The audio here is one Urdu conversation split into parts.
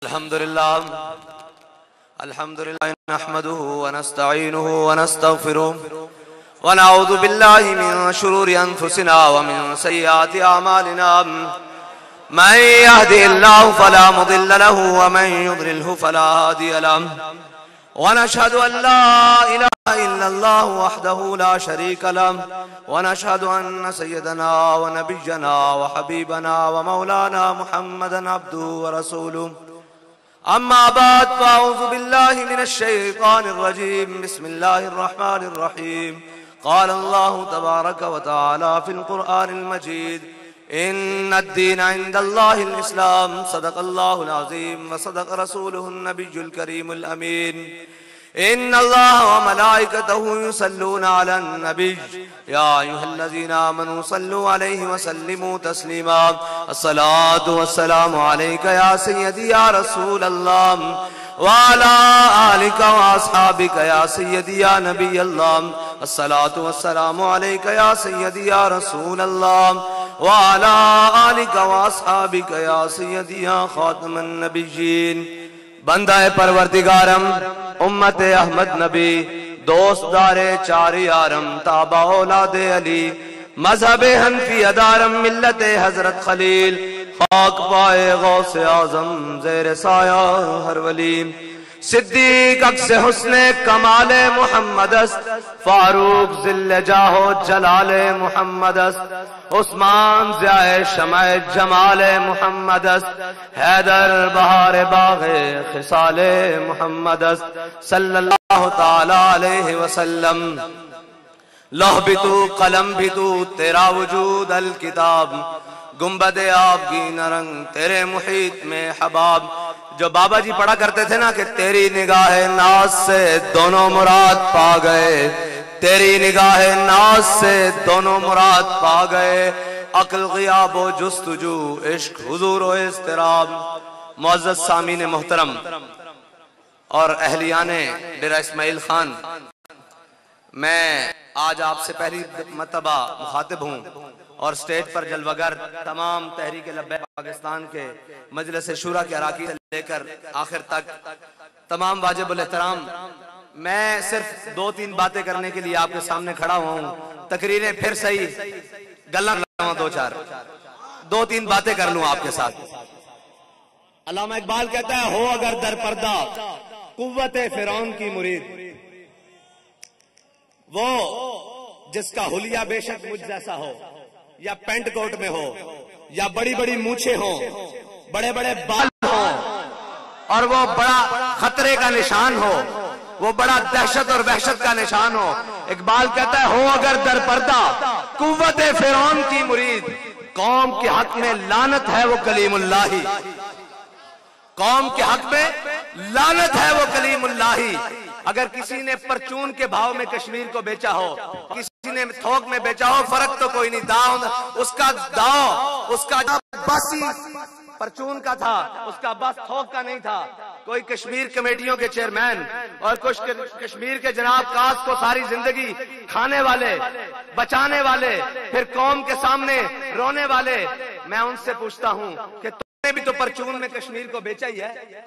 الحمدللہ نحمده ونستعینه ونستغفره ونعوذ باللہ من شرور انفسنا ومن سیئات اعمالنا من يهده الله فلا مضل له ومن يضلله فلا هادي له ونشهد ان لا اله الا الله وحده لا شريك له ونشهد ان سيدنا ونبينا وحبيبنا ومولانا محمدا عبده ورسوله اما بعد فاعوذ بالله من الشيطان الرجيم بسم الله الرحمن الرحيم قال الله تبارك وتعالى في القرآن المجيد ان الدين عند الله الاسلام صدق الله العظيم وصدق رسوله النبي الكريم الامين ان الله وملائكته يصلون على النبي يا ايها الذين امنوا صلوا عليه وسلموا تسليما الصلاة والسلام عليك يا سيدي يا رسول الله وعلى آلك واصحابك يا سيدي يا نبي الله الصلاة والسلام عليك يا سيدي يا رسول الله وعلى آلك واصحابك يا سيدي يا خاتم النبيين بندہ پروردگارم امت احمد نبی دوست دار چار یارم تابع اولاد علی مذہب حنفی ادارم ملت حضرت خلیل خاک پائے غوث اعظم زیر سایہ ہر ولی صدیق اکس حسن کمال محمد است فاروق ذل جاہ و جلال محمد است عثمان ضیاء شمع جمال محمد است حیدر بہار باغ خصال محمد است صلی اللہ تعالی علیہ وسلم لوح بھی تو قلم بھی تو تیرا وجود الکتاب گنبد آب کی نرنگ تیرے محیط میں حباب جو بابا جی پڑھا کرتے تھے نا کہ تیری نگاہ ناز سے دونوں مراد پا گئے تیری نگاہ ناز سے دونوں مراد پا گئے عقل غیاب و جستجو عشق حضور و اضطراب معزز سامعین محترم اور اہلیان ڈیرہ اسماعیل خان میں آج آپ سے پہلی مرتبہ مخاطب ہوں اور سٹیج پر جلوگر تمام تحریک لبیک پاکستان کے مجلس شورا کے اراکین سے لے کر آخر تک تمام واجب الاحترام میں صرف دو تین باتیں کرنے کے لیے آپ کے سامنے کھڑا ہوا ہوں تقریریں پھر صحیح گلہ لگاؤں دو تین باتیں کر لوں آپ کے ساتھ علامہ اقبال کہتا ہے ہو اگر در پردہ قوت فرعون کی مرید وہ جس کا حلیہ بے شک مجھ جیسا ہو یا پینٹ کوٹ میں ہو یا بڑی بڑی مونچھیں ہوں بڑے بڑے بال ہوں اور وہ بڑا خطرے کا نشان ہو وہ بڑا دہشت اور وحشت کا نشان ہو اقبال کہتا ہے ہو اگر در پردہ قوت فرعون کی مرید قوم کے حق میں لعنت ہے وہ کلیم اللہ ہی قوم کے حق میں لعنت ہے وہ کلیم اللہ ہی اگر کسی نے پرچون کے بھاؤ میں کشمیر کو بیچا ہو کسی نے تھوک میں بیچا ہو فرق تو کوئی نہیں اس کا باسی پرچون کا تھا اس کا بس تھوک کا نہیں تھا کوئی کشمیر کمیٹیوں کے چیئرمین اور کچھ کشمیر کے جناب کاس کو ساری زندگی کھانے والے بچانے والے پھر قوم کے سامنے رونے والے میں ان سے پوچھتا ہوں کہ تم نے بھی تو پرچون میں کشمیر کو بیچا ہی ہے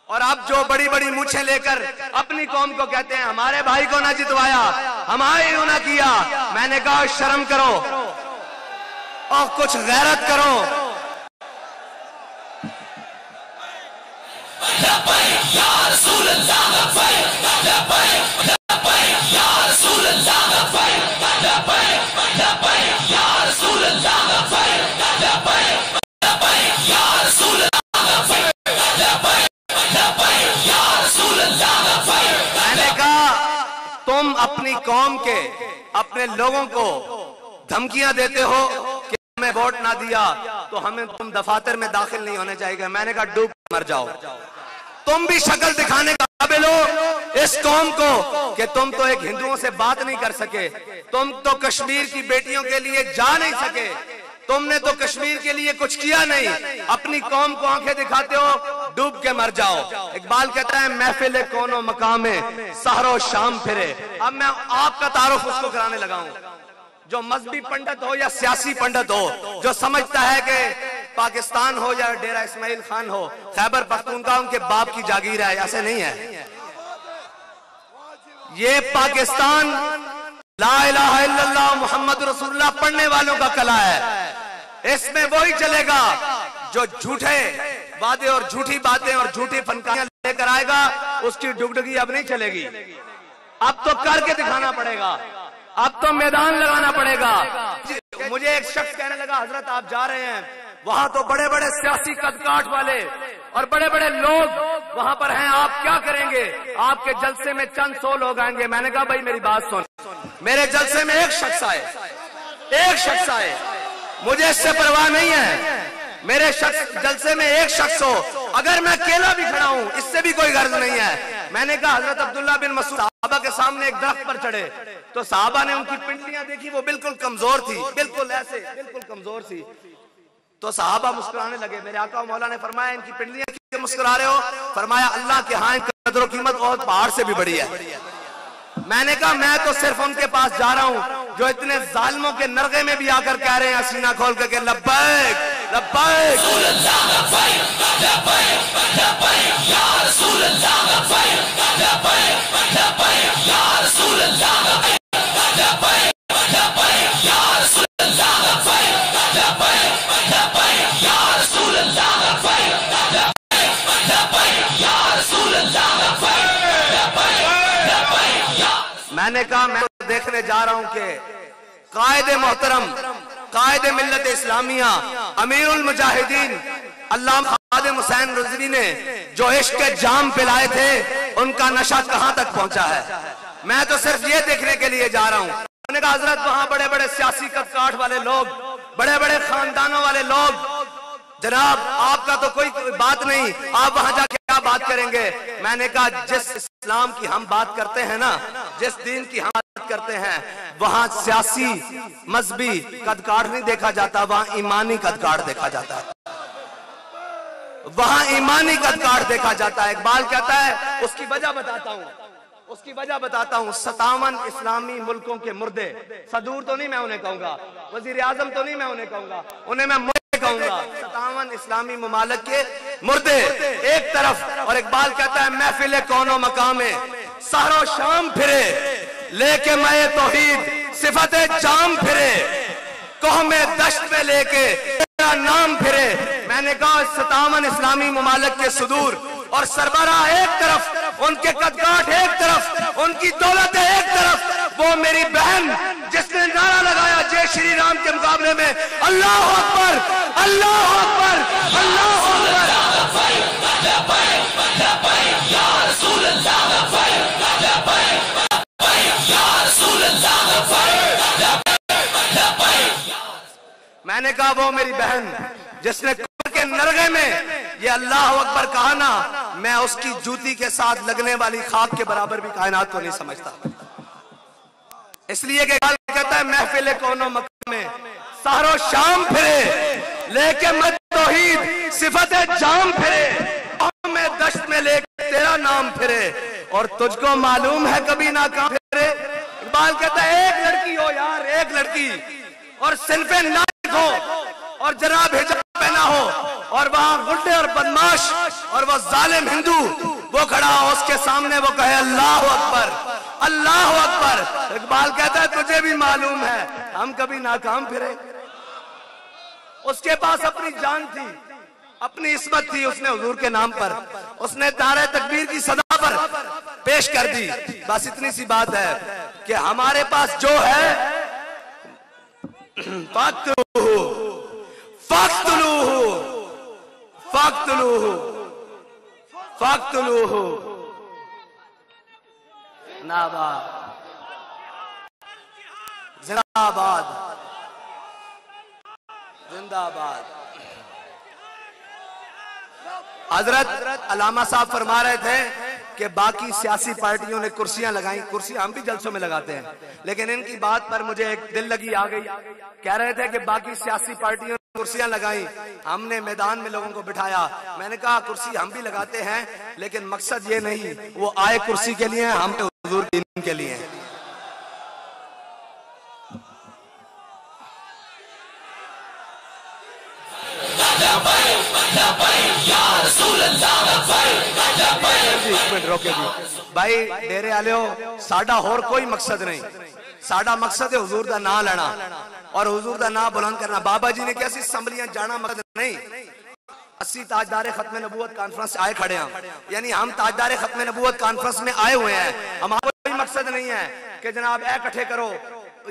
اور اب جو بڑی بڑی مونچھیں لے کر اپنی قوم کو کہتے ہیں ہمارے بھائی کو نہ جتوایا ہمارے نہ کیا میں نے کہا شرم کرو اور کچھ غیرت کرو تم اپنی قوم کے اپنے لوگوں کو دھمکیاں دیتے ہو کہ ہمیں ووٹ نہ دیا تو ہمیں تم دفاتر میں داخل نہیں ہونے چاہیے میں نے کہا ڈوب مر جاؤ تم بھی شکل دکھانے کا قابل ہو اس قوم کو کہ تم تو ایک ہندوؤں سے بات نہیں کر سکے تم تو کشمیر کی بیٹیوں کے لیے جا نہیں سکے تم نے تو کشمیر کے لیے کچھ کیا نہیں اپنی قوم کو آنکھیں دکھاتے ہو ڈوب کے مر جاؤ اقبال کہتا ہے محفل کون و مقام سحر و شام پھرے اب میں آپ کا تعارف اس کو کرانے لگا ہوں جو مذہبی پنڈت ہو یا سیاسی پنڈت ہو جو سمجھتا ہے کہ پاکستان ہو یا ڈیرہ اسماعیل خان ہو، خیبر پختونخوا ان کے باپ کی جاگیر ہے، ایسے نہیں ہے۔ یہ پاکستان لا الہ الا اللہ محمد رسول اللہ پڑھنے والوں کا قلعہ ہے۔ اس میں وہی چلے گا جو جھوٹے وعدے اور جھوٹی باتیں اور جھوٹی فنکاریاں لے کر آئے گا، اس کی ڈگڈگی اب نہیں چلے گی۔ اب تو کر کے دکھانا پڑے گا، اب تو میدان لگانا پڑے گا۔ مجھے ایک شخص کہنے لگا حضرت آپ جا رہے ہیں وہاں تو بڑے بڑے سیاسی قد کاٹ والے اور بڑے بڑے لوگ وہاں پر ہیں، آپ کیا کریں گے؟ آپ کے جلسے میں چند سو لوگ آئیں گے۔ میں نے کہا بھائی میری بات سن، میرے جلسے میں ایک شخص آئے، مجھے اس سے پرواہ نہیں ہے، میرے جلسے میں ایک شخص ہو، اگر میں اکیلا بھی کھڑا ہوں اس سے بھی کوئی غرض نہیں ہے۔ میں نے کہا حضرت عبداللہ بن مسعود صحابہ کے سامنے ایک درخت پر چڑھے تو صحابہ نے ان کی پنڈلیاں دیکھی، وہ بالکل کمزور تھی، بالکل ایسے بالکل کمزور تھی، تو صحابہ مسکرانے لگے۔ میرے آقا و مولا نے فرمایا ان کی پنڈلیاں کیوں مسکرا رہے ہو؟ فرمایا اللہ کے ہاں ان کی قدر و قیمت اور پہاڑ سے بھی بڑی ہے۔ میں نے کہا میں تو صرف ان کے پاس جا رہا ہوں جو اتنے ظالموں کے نرغے میں بھی آ کر کہہ رہے ہیں سینہ کھول کر کہ لبیک لبیک یا رسول اللہ، لبیک لبیک یا رسول اللہ، لبیک لبیک یا رسول اللہ، لبیک لبیک یا رسول اللہ، لبیک یا رسول اللہ۔ میں نے کہا میں دیکھنے جا رہا ہوں کہ قائد محترم، قائد ملت اسلامیہ، امیر المجاہدین علامہ خادم حسین رضوی نے جو عشق کے جام پلائے تھے ان کا نشہ کہاں تک پہنچا ہے۔ میں تو صرف یہ دیکھنے کے لیے جا رہا ہوں۔ میں نے کہا حضرت وہاں بڑے بڑے سیاسی قد کاٹ والے لوگ، بڑے بڑے خاندانوں والے لوگ، جناب آپ کا تو کوئی بات نہیں، آپ وہاں جا کے کیا بات کریں گے؟ میں نے کہا جس اسلام کی ہم بات کرتے ہیں نا، جس دین کی ہم بات کرتے ہیں، وہاں سیاسی مذہبی قد کاٹ نہیں دیکھا جاتا، وہاں ایمانی قد کاٹ دیکھا جاتا ہے، وہاں ایمانی قد کاٹ دیکھا جاتا ہے۔ اقبال کہتا ہے اس کی وجہ بتاتا ہوں 57 اسلامی ملکوں کے مردے، صدور تو نہیں میں انہیں کہوں گا، وزیر اعظم تو نہیں میں انہیں کہوں گا، انہیں میں کہوں گا، 57 اسلامی ممالک کے مردے ایک طرف، اور اقبال کہتا ہے محفل کون و مقام سحر و شام پھرے، لے کے میں توحید صفت جام پھرے، قوم دشت میں لے کے تیرا نام پھرے۔ میں نے کہا 57 اسلامی ممالک کے صدور اور سربراہ ایک طرف، ان کے قدکاٹ ایک طرف، ان کی دولت ایک طرف، وہ میری بہن جس نے نعرہ لگایا جے شری رام کے مقابلے میں اللہ اکبر اللہ اکبر اللہ اکبر، میں نے کہا وہ میری بہن جس نے کفر کے نرغے میں یہ اللہ اکبر کہا نا، میں اس کی جوتی کے ساتھ لگنے والی خاک کے برابر بھی کائنات کو نہیں سمجھتا، اس لیے کہ کہتا ہے محفل کون و مقام میں سحر و شام پھرے، لے کے مت توحید صفت جام پھرے، قوم دشت میں لے کے تیرا نام پھرے، اور تجھ کو معلوم ہے کبھی ناکام پھرے۔ اقبال کہتا ہے ایک لڑکی ہو یار، ایک لڑکی، اور صنف نائک ہو اور جناب حجاب پہنا ہو، اور وہاں غنڈے اور بدماش اور وہ ظالم ہندو وہ کھڑا ہو، اس کے سامنے وہ کہے اللہ اکبر اللہ اکبر۔ اقبال کہتا ہے تجھے بھی معلوم ہے ہم کبھی ناکام پھرے۔ اس کے پاس اپنی جان تھی، اپنی عصمت تھی، اس نے حضور کے نام پر، اس نے نعرہ تکبیر کی صدا پر پیش کر دی۔ بس اتنی سی بات ہے کہ ہمارے پاس جو ہے فاقتلوہ ناباد زندہ آباد زندہ آباد۔ حضرت علامہ صاحب فرما رہے تھے کہ باقی سیاسی پارٹیوں نے کرسیاں لگائیں، کرسی ہم بھی جلسوں میں لگاتے ہیں، لیکن ان کی بات پر مجھے ایک دل لگی آ گئی۔ کہہ رہے تھے کہ باقی سیاسی پارٹیوں نے کرسیاں لگائیں، ہم نے میدان میں لوگوں کو بٹھایا۔ میں نے کہا کرسی ہم بھی لگاتے ہیں لیکن مقصد یہ نہیں وہ آئے کرسی کے لیے، ہم حضور دین کے لیے ہیں۔ اوکے جی بھائی ڈیرے والے ہو ساڈا اور کوئی مقصد نہیں ساڈا مقصد ہے حضور دا نام لینا اور حضور دا نام بلند کرنا بابا جی نے کیا سی اسمبلیاں جانا مقصد نہیں اسی تاجدار ختم نبوت کانفرنس آئے کھڑے ہیں یعنی ہم تاجدار ختم نبوت کانفرنس میں آئے ہوئے ہیں ہمارا کوئی مقصد نہیں ہے کہ جناب اے اکٹھے کرو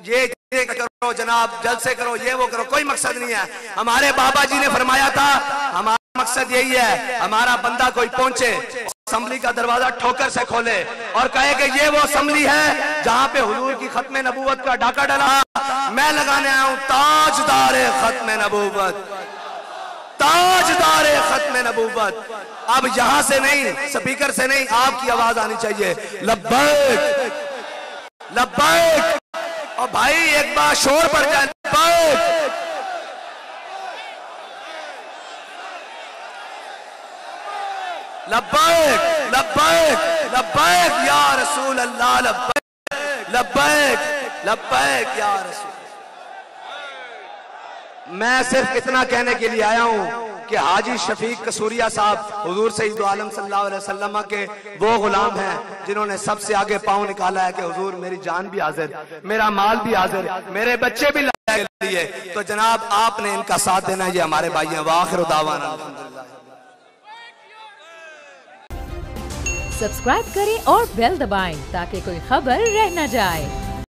یہ کرو جناب جلسے کرو یہ وہ کرو کوئی مقصد نہیں ہے ہمارے بابا جی نے فرمایا تھا ہمارا مقصد یہی ہے ہمارا بندہ کوئی پہنچے اسمبلی کا دروازہ ٹھوکر سے کھولے اور کہے کہ یہ وہ اسمبلی ہے جہاں پہ حضور کی ختم نبوت کا ڈاکہ ڈلا میں لگانے آیا ہوں تاجدار ختم نبوت تاجدار ختم نبوت اب یہاں سے نہیں سپیکر سے نہیں آپ کی آواز آنی چاہیے لبیک لبیک اور بھائی ایک بار شور پڑ جائے لبیک لبیک لبیک لبیک یا رسول اللہ لبیک لبیک لبیک یا رسول میں صرف اتنا کہنے کے لیے آیا ہوں کہ حاجی شفیق قصوریہ صاحب حضور سید عالم صلی اللہ علیہ وسلم کے وہ غلام ہیں جنہوں نے سب سے آگے پاؤں نکالا ہے کہ حضور میری جان بھی حاضر میرا مال بھی حاضر میرے بچے بھی لگے لیے تو جناب آپ نے ان کا ساتھ دینا یہ ہمارے بھائی ہیں وآخر دعوانا الحمدللہ سبسکرائب کریں اور بیل دبائیں تاکہ کوئی خبر رہ نہ جائے